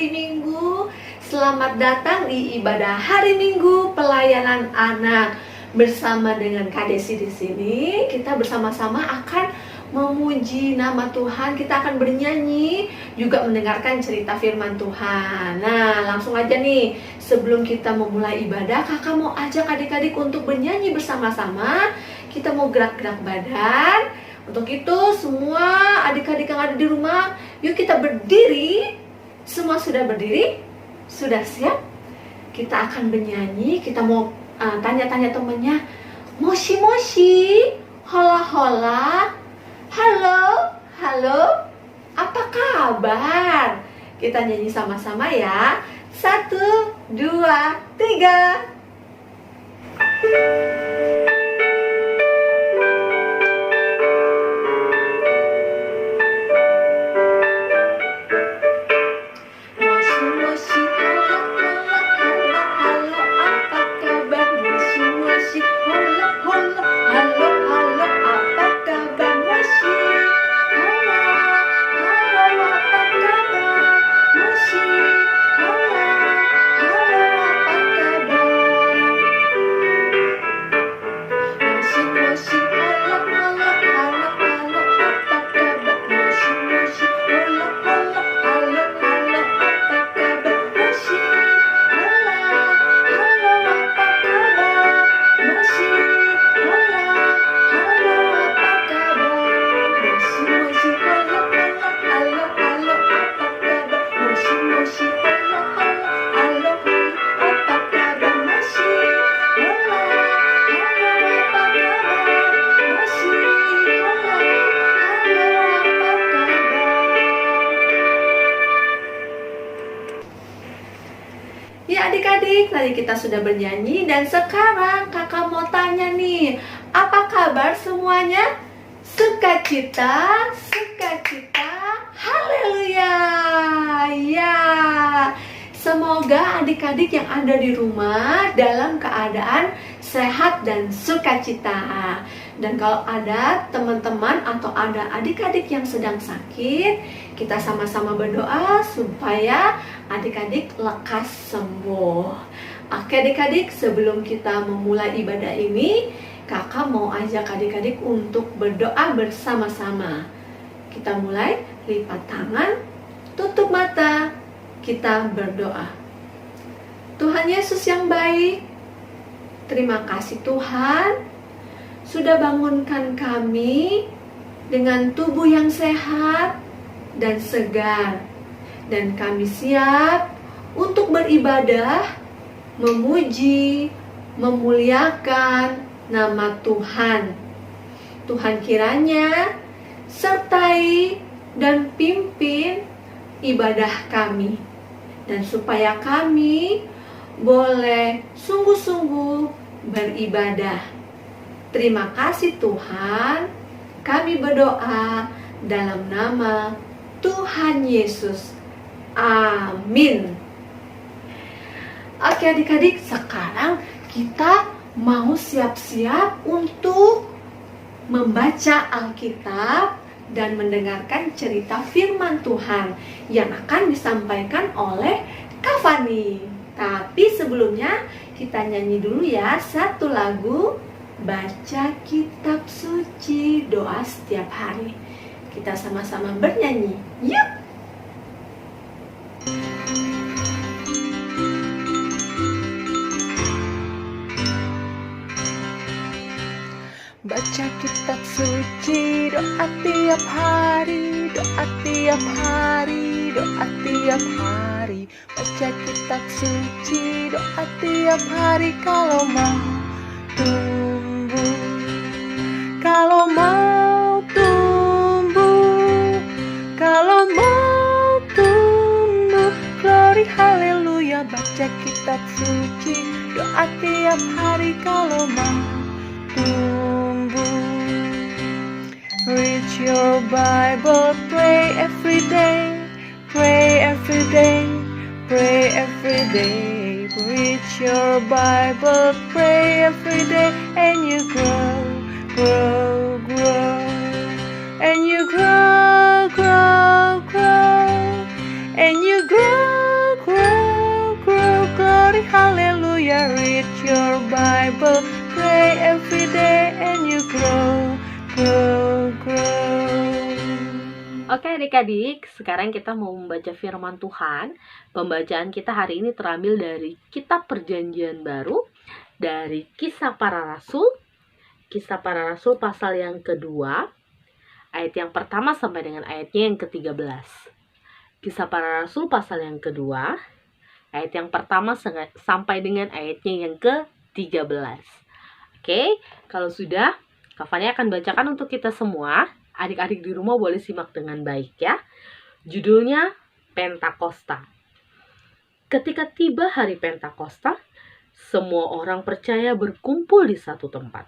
hari Minggu. Selamat datang di ibadah hari Minggu pelayanan anak. Bersama dengan Kak Desi di sini, kita bersama-sama akan memuji nama Tuhan. Kita akan bernyanyi, juga mendengarkan cerita firman Tuhan. Nah, langsung aja nih, sebelum kita memulai ibadah, kakak mau ajak adik-adik untuk bernyanyi bersama-sama. Kita mau gerak-gerak badan. Untuk itu, semua adik-adik yang ada di rumah, yuk kita berdiri. Semua sudah berdiri? Sudah siap? Kita akan bernyanyi. Kita mau tanya-tanya temennya. Moshi moshi, hola hola, halo, halo, apa kabar? Kita nyanyi sama-sama ya. 1, 2, 3. Ya adik-adik, tadi kita sudah bernyanyi dan sekarang kakak mau tanya nih, apa kabar semuanya? Sukacita, sukacita, haleluya. Ya, semoga adik-adik yang ada di rumah dalam keadaan sehat dan sukacita. Dan kalau ada teman-teman atau ada adik-adik yang sedang sakit, kita sama-sama berdoa supaya adik-adik lekas sembuh. Oke adik-adik, sebelum kita memulai ibadah ini, kakak mau ajak adik-adik untuk berdoa bersama-sama. Kita mulai, lipat tangan, tutup mata, kita berdoa. Tuhan Yesus yang baik, terima kasih Tuhan sudah bangunkan kami dengan tubuh yang sehat dan segar. Dan kami siap untuk beribadah, memuji, memuliakan nama Tuhan. Tuhan kiranya sertai dan pimpin ibadah kami. Dan supaya kami boleh sungguh-sungguh beribadah. Terima kasih Tuhan, kami berdoa dalam nama Tuhan Yesus. Amin. Oke adik-adik, sekarang kita mau siap-siap untuk membaca Alkitab dan mendengarkan cerita firman Tuhan yang akan disampaikan oleh Kak Fani. Tapi sebelumnya kita nyanyi dulu ya satu lagu, baca kitab suci, doa setiap hari. Kita sama-sama bernyanyi. Yuk! Baca kitab suci, doa tiap hari, doa tiap hari, doa tiap hari. Baca kitab suci, doa tiap hari kalau mau tumbuh. Kalau mau tumbuh, kalau mau tumbuh, glory haleluya. Baca kitab suci, doa tiap hari kalau mau tumbuh. Read your Bible, pray every day, pray every day, pray every day. Read your Bible, pray every day, and you grow, grow, grow, and you grow, grow, grow, and you grow, will grow. Oke adik-adik, sekarang kita mau membaca firman Tuhan. Pembacaan kita hari ini terambil dari Kitab Perjanjian Baru, dari Kisah Para Rasul. Kisah Para Rasul pasal yang kedua, ayat yang pertama sampai dengan ayatnya yang ke-13. Kisah Para Rasul pasal yang kedua, ayat yang pertama sampai dengan ayatnya yang ke-13. Oke, kalau sudah, Kak Fani akan bacakan untuk kita semua. Adik-adik di rumah boleh simak dengan baik ya. Judulnya Pentakosta. Ketika tiba hari Pentakosta, semua orang percaya berkumpul di satu tempat.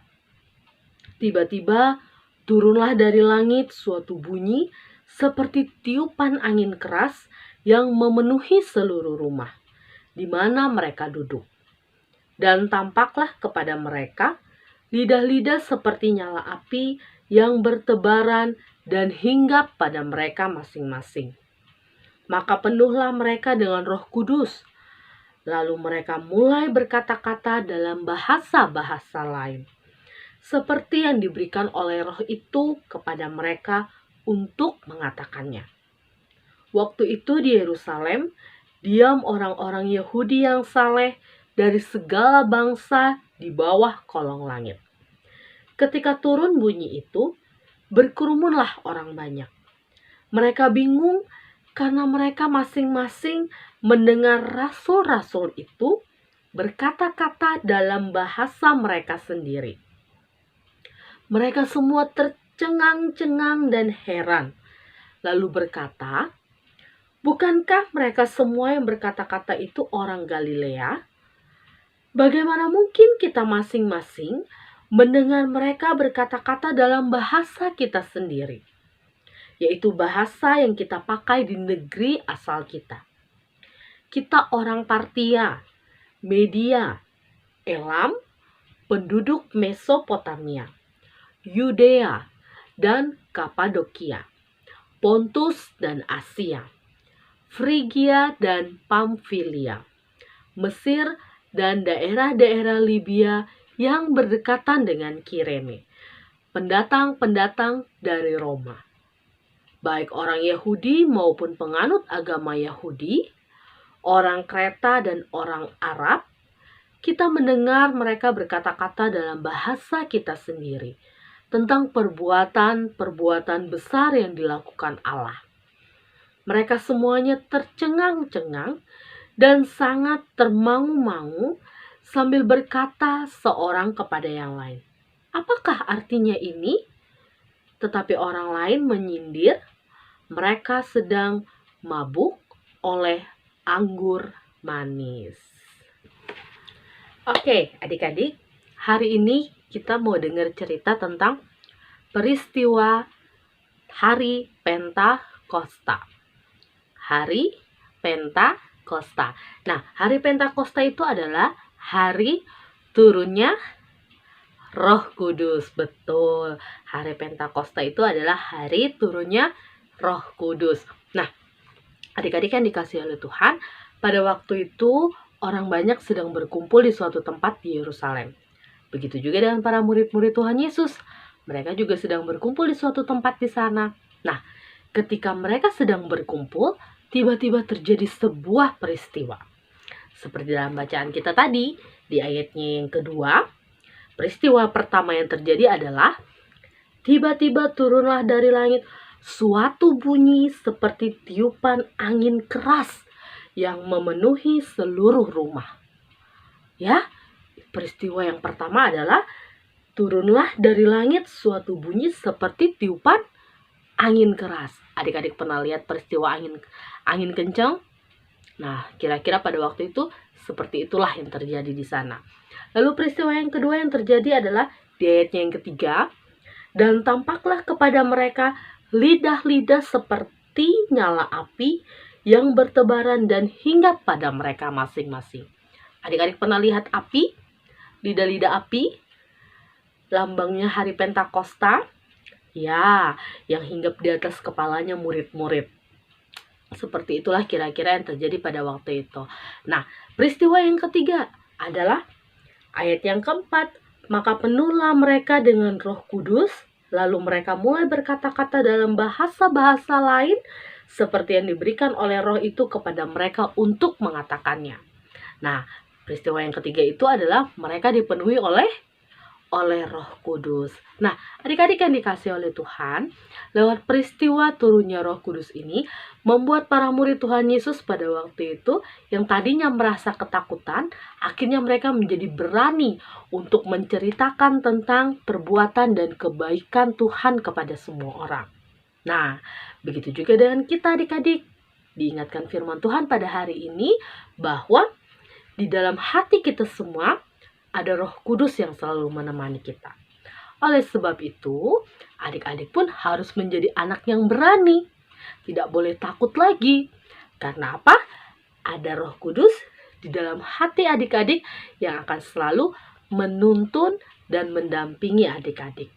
Tiba-tiba turunlah dari langit suatu bunyi seperti tiupan angin keras yang memenuhi seluruh rumah di mana mereka duduk. Dan tampaklah kepada mereka lidah-lidah seperti nyala api yang bertebaran dan hinggap pada mereka masing-masing. Maka penuhlah mereka dengan Roh Kudus. Lalu mereka mulai berkata-kata dalam bahasa-bahasa lain, seperti yang diberikan oleh Roh itu kepada mereka untuk mengatakannya. Waktu itu di Yerusalem, diam orang-orang Yahudi yang saleh dari segala bangsa di bawah kolong langit. Ketika turun bunyi itu, berkerumunlah orang banyak. Mereka bingung karena mereka masing-masing mendengar rasul-rasul itu berkata-kata dalam bahasa mereka sendiri. Mereka semua tercengang-cengang dan heran, lalu berkata, "Bukankah mereka semua yang berkata-kata itu orang Galilea? Bagaimana mungkin kita masing-masing mendengar mereka berkata-kata dalam bahasa kita sendiri, yaitu bahasa yang kita pakai di negeri asal kita? Kita orang Partia, Media, Elam, penduduk Mesopotamia, Yudea dan Kapadokia, Pontus dan Asia, Frigia dan Pamfilia, Mesir dan daerah-daerah Libya yang berdekatan dengan Kirene, pendatang-pendatang dari Roma, baik orang Yahudi maupun penganut agama Yahudi, orang Kreta dan orang Arab. Kita mendengar mereka berkata-kata dalam bahasa kita sendiri tentang perbuatan-perbuatan besar yang dilakukan Allah. Mereka semuanya tercengang-cengang dan sangat termangu-mangu sambil berkata seorang kepada yang lain, "Apakah artinya ini?" Tetapi orang lain menyindir, mereka sedang mabuk oleh anggur manis. Oke, adik-adik, hari ini kita mau dengar cerita tentang peristiwa Hari Pentakosta. Hari Pentakosta. Nah, Hari Pentakosta itu adalah hari turunnya Roh Kudus. Betul, Hari Pentakosta itu adalah hari turunnya Roh Kudus. Nah, adik-adik yang dikasihi oleh Tuhan, pada waktu itu orang banyak sedang berkumpul di suatu tempat di Yerusalem. Begitu juga dengan para murid-murid Tuhan Yesus. Mereka juga sedang berkumpul di suatu tempat di sana. Nah, ketika mereka sedang berkumpul, tiba-tiba terjadi sebuah peristiwa. Seperti dalam bacaan kita tadi, di ayatnya yang kedua, peristiwa pertama yang terjadi adalah tiba-tiba turunlah dari langit suatu bunyi seperti tiupan angin keras yang memenuhi seluruh rumah. Ya, peristiwa yang pertama adalah turunlah dari langit suatu bunyi seperti tiupan angin keras. Adik-adik pernah lihat peristiwa angin kencang? Nah, kira-kira pada waktu itu seperti itulah yang terjadi di sana. Lalu peristiwa yang kedua yang terjadi adalah di ayatnya yang ketiga, dan tampaklah kepada mereka lidah-lidah seperti nyala api yang bertebaran dan hinggap pada mereka masing-masing. Adik-adik pernah lihat api? Lidah-lidah api? Lambangnya Hari Pentakosta? Ya, yang hinggap di atas kepalanya murid-murid. Seperti itulah kira-kira yang terjadi pada waktu itu. Nah, peristiwa yang ketiga adalah ayat yang keempat. Maka penuhlah mereka dengan Roh Kudus. Lalu mereka mulai berkata-kata dalam bahasa-bahasa lain seperti yang diberikan oleh Roh itu kepada mereka untuk mengatakannya. Nah, peristiwa yang ketiga itu adalah mereka dipenuhi oleh Roh Kudus. Nah, adik-adik yang dikasih oleh Tuhan, lewat peristiwa turunnya Roh Kudus ini membuat para murid Tuhan Yesus pada waktu itu yang tadinya merasa ketakutan, akhirnya mereka menjadi berani untuk menceritakan tentang perbuatan dan kebaikan Tuhan kepada semua orang. Nah, begitu juga dengan kita adik-adik. Diingatkan firman Tuhan pada hari ini bahwa di dalam hati kita semua ada Roh Kudus yang selalu menemani kita. Oleh sebab itu, adik-adik pun harus menjadi anak yang berani. Tidak boleh takut lagi. Karena apa? Ada Roh Kudus di dalam hati adik-adik yang akan selalu menuntun dan mendampingi adik-adik.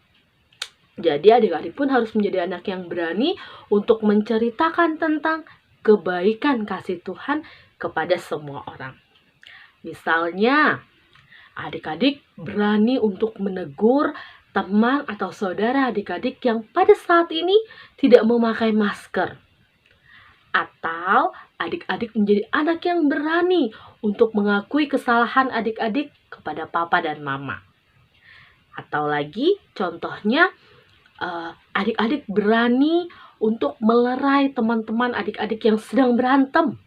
Jadi adik-adik pun harus menjadi anak yang berani untuk menceritakan tentang kebaikan kasih Tuhan kepada semua orang. Misalnya, adik-adik berani untuk menegur teman atau saudara adik-adik yang pada saat ini tidak memakai masker. Atau adik-adik menjadi anak yang berani untuk mengakui kesalahan adik-adik kepada papa dan mama. Atau lagi contohnya, adik-adik berani untuk melerai teman-teman adik-adik yang sedang berantem.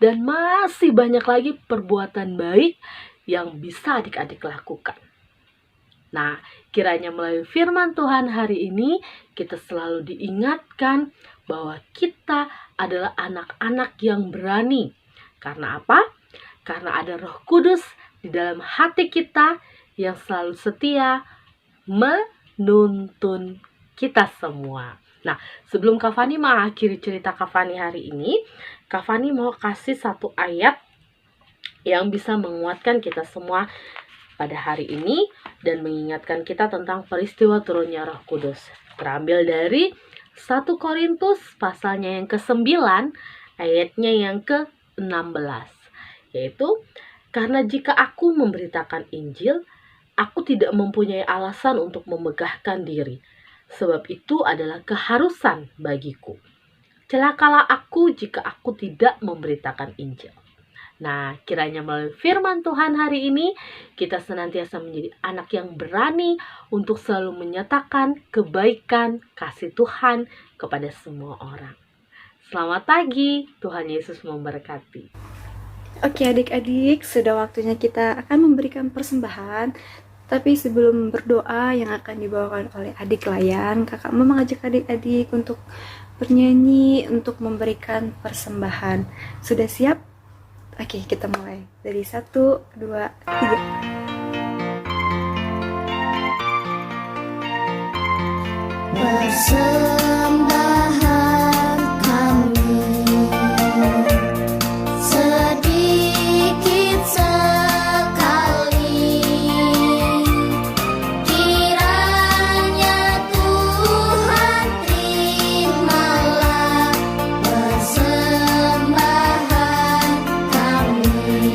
Dan masih banyak lagi perbuatan baik yang bisa adik-adik lakukan. Nah, kiranya melalui firman Tuhan hari ini kita selalu diingatkan bahwa kita adalah anak-anak yang berani. Karena apa? Karena ada Roh Kudus di dalam hati kita yang selalu setia menuntun kita semua. Nah, sebelum Kak Fani mengakhiri cerita Kak Fani hari ini, Kak Fani mau kasih satu ayat yang bisa menguatkan kita semua pada hari ini dan mengingatkan kita tentang peristiwa turunnya Roh Kudus. Terambil dari 1 Korintus pasalnya yang ke-9 ayatnya yang ke-16, yaitu, karena jika aku memberitakan Injil, aku tidak mempunyai alasan untuk memegahkan diri, sebab itu adalah keharusan bagiku. Celakalah aku jika aku tidak memberitakan Injil. Nah, kiranya melalui firman Tuhan hari ini, kita senantiasa menjadi anak yang berani untuk selalu menyatakan kebaikan kasih Tuhan kepada semua orang. Selamat pagi, Tuhan Yesus memberkati. Oke adik-adik, sudah waktunya kita akan memberikan persembahan. Tapi sebelum berdoa yang akan dibawakan oleh adik Layan, kakak mau mengajak adik-adik untuk bernyanyi, untuk memberikan persembahan. Sudah siap? Oke, kita mulai. Dari 1, 2, 3. Persembahan kami sedikit sekali, kiranya Tuhan terimalah persembahan kami.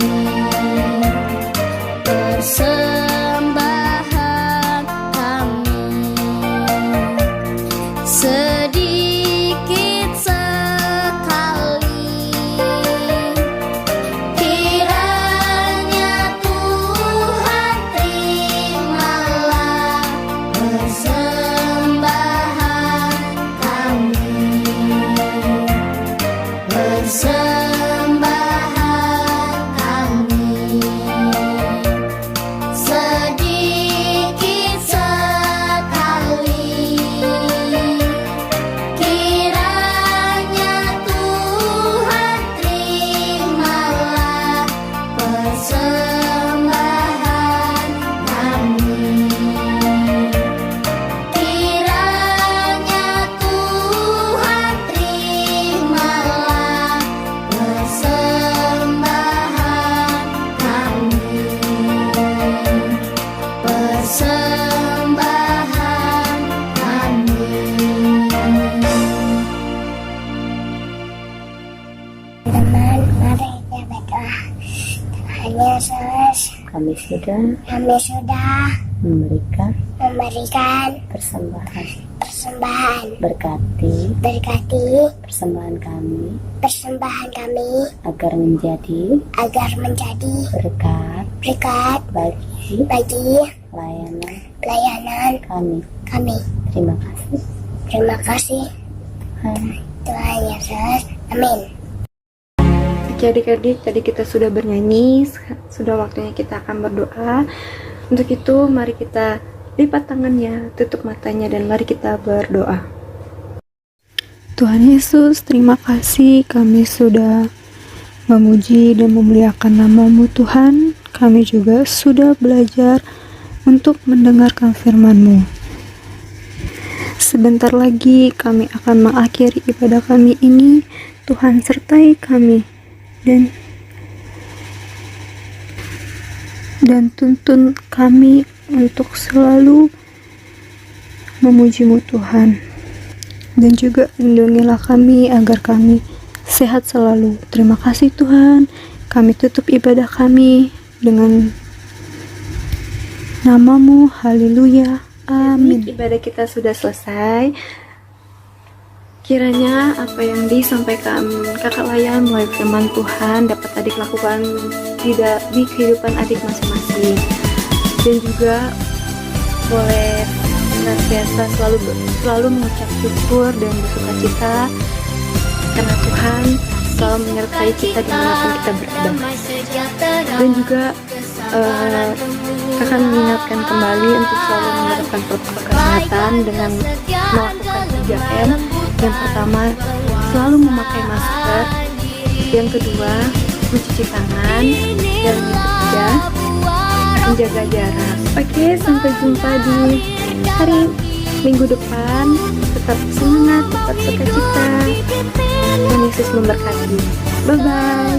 Persembahan kami sedikit sekali, kiranya Tuhan terimalah persembahan kami. Persembahan kami sedikit sekali, kiranya Tuhan terimalah persembahan kami. Kiranya Tuhan terimalah persembahan kami. Persembahan kami. Teman, mari kita berdoa. Tuhan Yesus, kami sudah memberikan persembahan berkati persembahan kami agar menjadi berkat bagi pelayanan kami. Terima kasih Tuhan Yesus. Amin. Oke adik-adik, tadi kita sudah bernyanyi, sudah waktunya kita akan berdoa. Untuk itu mari kita lipat tangannya, tutup matanya, dan mari kita berdoa. Tuhan Yesus, terima kasih kami sudah memuji dan memuliakan nama-Mu Tuhan. Kami juga sudah belajar untuk mendengarkan firman-Mu. Sebentar lagi kami akan mengakhiri ibadah kami ini. Tuhan sertai kami dan tuntun kami untuk selalu memuji-Mu Tuhan, dan juga lindungilah kami agar kami sehat selalu. Terima kasih Tuhan. Kami tutup ibadah kami dengan nama-Mu. Haleluya. Amin. Ibadah kita sudah selesai. Kiranya apa yang disampaikan kakak Layan melalui firman Tuhan dapat adik lakukan di kehidupan adik masing-masing, dan juga boleh senantiasa selalu mengucap syukur dan bersuka cita karena Tuhan selalu menyertai kita dimanapun kita berada. Dan juga akan mengingatkan kembali untuk selalu menerapkan protokol kesehatan dengan melakukan 3M. Yang pertama, selalu memakai masker. Yang kedua, mencuci tangan. Dan yang ketiga, menjaga jarak. Oke, sampai jumpa di hari minggu depan. Tetap semangat, tetap sukacita. Tuhan Yesus memberkati. Bye-bye.